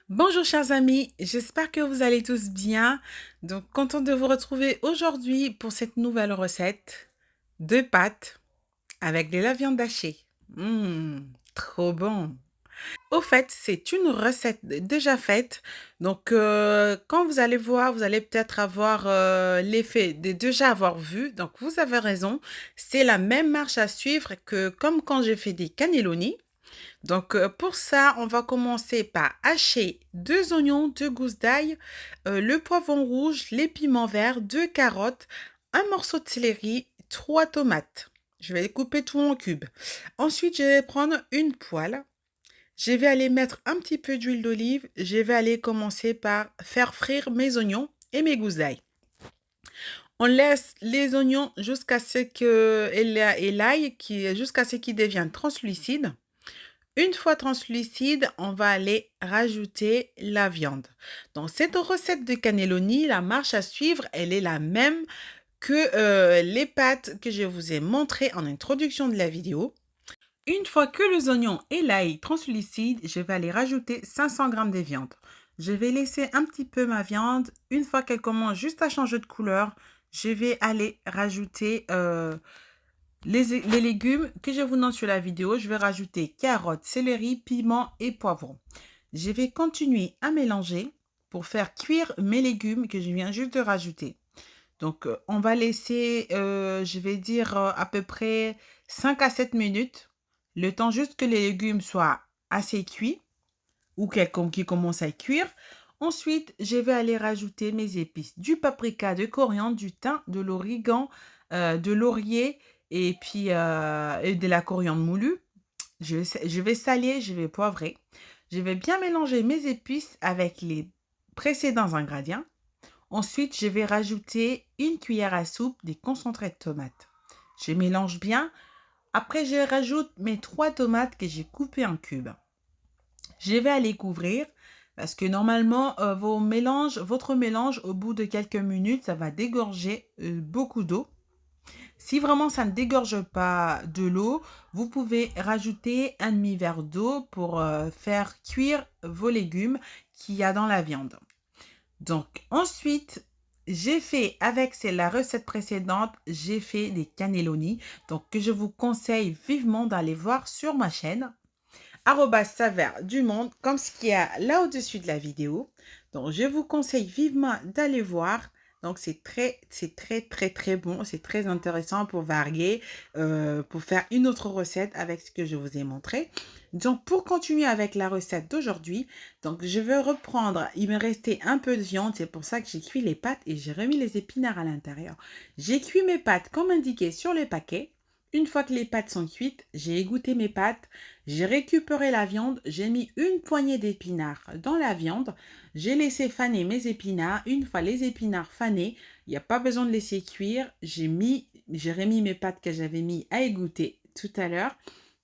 Bonjour chers amis, j'espère que vous allez tous bien. Donc content de vous retrouver aujourd'hui pour cette nouvelle recette de pâtes avec de la viande hachée. Trop bon. Au fait, c'est une recette déjà faite. Donc quand vous allez voir, vous allez peut-être avoir l'effet de déjà avoir vu. Donc vous avez raison, c'est la même marche à suivre que comme quand j'ai fait des cannelloni. Donc, pour ça, on va commencer par hacher 2 oignons, 2 gousses d'ail, le poivron rouge, les piments verts, 2 carottes, un morceau de céleri, 3 tomates. Je vais couper tout en cubes. Ensuite, je vais prendre une poêle. Je vais aller mettre un petit peu d'huile d'olive. Je vais aller commencer par faire frire mes oignons et mes gousses d'ail. On laisse les oignons jusqu'à ce que et l'ail jusqu'à ce qu'ils deviennent translucides. Une fois translucide, on va aller rajouter la viande. Dans cette recette de cannelloni, la marche à suivre, elle est la même que les pâtes que je vous ai montrées en introduction de la vidéo. Une fois que les oignons et l'ail translucides, je vais aller rajouter 500 g de viande. Je vais laisser un petit peu ma viande. Une fois qu'elle commence juste à changer de couleur, je vais aller rajouter les légumes que je vous note sur la vidéo. Je vais rajouter carottes, céleri, piment et poivron. Je vais continuer à mélanger pour faire cuire mes légumes que je viens juste de rajouter. Donc, on va laisser, je vais dire à peu près 5 à 7 minutes, le temps juste que les légumes soient assez cuits ou qu'ils commencent à cuire. Ensuite, je vais aller rajouter mes épices, du paprika, de coriandre, du thym, de l'origan, de laurier et puis et de la coriandre moulue. Je vais saler, je vais poivrer. Je vais bien mélanger mes épices avec les précédents ingrédients. Ensuite, je vais rajouter une cuillère à soupe des concentrés de tomates. Je mélange bien. Après, je rajoute mes 3 tomates que j'ai coupées en cubes. Je vais aller couvrir parce que normalement, votre mélange, au bout de quelques minutes, ça va dégorger beaucoup d'eau. Si vraiment ça ne dégorge pas de l'eau, vous pouvez rajouter un demi-verre d'eau pour faire cuire vos légumes qu'il y a dans la viande. Donc ensuite, j'ai fait avec la recette précédente, j'ai fait des cannelloni. Donc que je vous conseille vivement d'aller voir sur ma chaîne @saveur du monde, comme ce qu'il y a là au-dessus de la vidéo. Donc, je vous conseille vivement d'aller voir. Donc, c'est très bon. C'est très intéressant pour varier, pour faire une autre recette avec ce que je vous ai montré. Donc, pour continuer avec la recette d'aujourd'hui, donc je vais reprendre. Il me restait un peu de viande. C'est pour ça que j'ai cuit les pâtes et j'ai remis les épinards à l'intérieur. J'ai cuit mes pâtes comme indiqué sur le paquet. Une fois que les pâtes sont cuites, j'ai égoutter mes pâtes. J'ai récupéré la viande, j'ai mis une poignée d'épinards dans la viande, j'ai laissé faner mes épinards. Une fois les épinards fanés, il n'y a pas besoin de laisser cuire. J'ai remis mes pâtes que j'avais mis à égoutter tout à l'heure.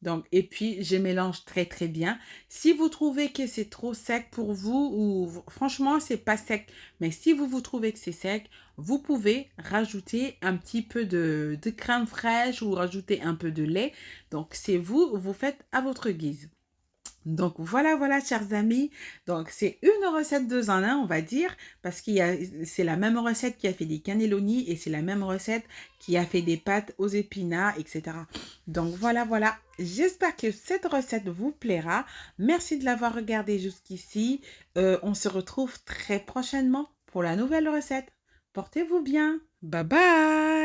Donc, et puis, je mélange très bien. Si vous trouvez que c'est trop sec pour vous, ou franchement, c'est pas sec, mais si vous trouvez que c'est sec, vous pouvez rajouter un petit peu de crème fraîche ou rajouter un peu de lait. Donc, c'est vous, vous faites à votre guise. Donc voilà, chers amis. Donc c'est une recette 2 en un, on va dire, parce c'est la même recette qui a fait des cannelloni et c'est la même recette qui a fait des pâtes aux épinards, etc. Donc voilà. J'espère que cette recette vous plaira. Merci de l'avoir regardée jusqu'ici. On se retrouve très prochainement pour la nouvelle recette. Portez-vous bien. Bye bye.